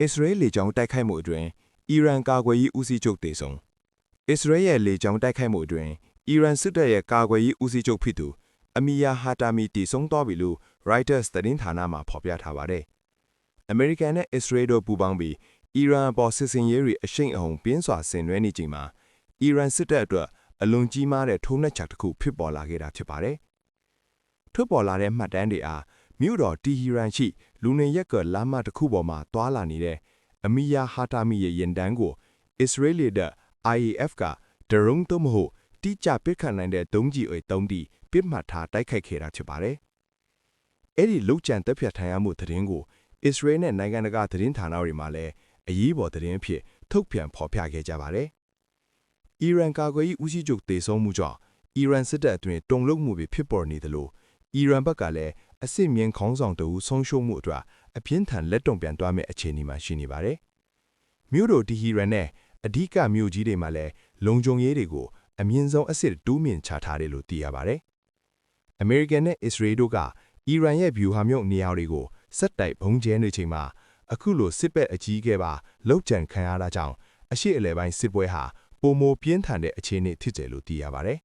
အစ္စရေးလေကြောင်းတိုက်ခိုက်မှုအတွင်းအီရန်ကာကွယ်ရေးဦးစီးချုပ်တေဆုံးအစ္စရေးရဲ့လေကြောင်းတိုက်ခိုက်မှုအတွင်းအီရန်စစ်တပ်ရဲ့ကာကွယ်ရေးဦးစီးချုပ်ဖြစ်သူအမီယာဟာတာမီတေဆုံးသွားပြီလို့ Reuters သတင်းဌာနမှဖော်ပြထားပါတယ်။အမေရိကန်နဲ့အစ္စရေးတို့ပူးပေါင်းပြီးအီရန်အပေါ်စစ်စင်ရေးတွေအရှိန်အဟုန်ပြင်းစွာဆင်နွှဲနေချိန်မှာအီရန်စစ်တပ်အတွက်အလွန်ကြီးမားတဲ့ထိုးနှက်ချက်တစ်ခုဖြစ်ပေါ်လာခဲ့တာဖြစ်ပါတယ်။ထွက်ပေါ်လာတဲ့မှတ်တမ်းတွေအားမြို့တော်တီဟီရန်ရှိလူနေရပ်ကွက်လမ်းမတစ်ခုပေါ်မှာတွာလာနေတဲ့အမီယာဟာတာမီရဲ့ရင်တန်းကိုအစ္စရေးလေတပ် IAF ကဒရုန်းသို့မဟုတ်တိကျပစ်ခတ်နိုင်တဲ့ဒုံးကျည်တွေတုံးပြီးပစ်မှတ်ထားတိုက်ခိုက်ခဲ့တာဖြစ်ပါတယ်။အဲ့ဒီလုကြံတပ်ဖြတ်ထိုင်ရမှုသတင်းကိုအစ္စရေးနဲ့နိုင်ငံတကာသတင်းဌာနတွေမှာလည်းအရေးပေါ်သတင်းအဖြစ်ထုတ်ပြန်ဖော်ပြခဲ့ကြပါတယ်။အီရန်ကာကွယ်ရေးဦးစီးချုပ်တေဆုံးမှုကြောင့်အီရန်စစ်တပ်အတွင်းတုံ့လုံမှုတွေဖြစ်ပေါ်နေတယ်လို့အီရန်ဘက်ကလည်းအစစ်မြင့်ခေါင်းဆောင်တဦးဆုံးရှုံးမှုအတွက်အပြင်းထန်လက်တုံ့ပြန်သွားမယ့်အခြေအနေမှာရှိနေပါတယ်။မြို့တော်တီဟီရန်နဲ့အဓိကမြို့ကြီးတွေမှာလည်းလုံခြုံရေးတွေကိုအမြင့်ဆုံးအဆင့်တိုးမြင့်ချထားတယ်လို့သိရပါတယ်။အမေရိကန်နဲ့အစ္စရေးတို့ကအီရန်ရဲ့ဗျူဟာမြုပ်နေရာတွေကိုစက်တိုက်ဘုံကျဲနေချိန်မှာအခုလိုစစ်ဘက်အကြီးအကဲပါလှုပ်ကြံခံရတာကြောင့်အရှေ့အလယ်ပိုင်းစစ်ပွဲဟာပုံမပြင်းထန်တဲ့အခြေအနေဖြစ်တယ်လို့သိရပါတယ်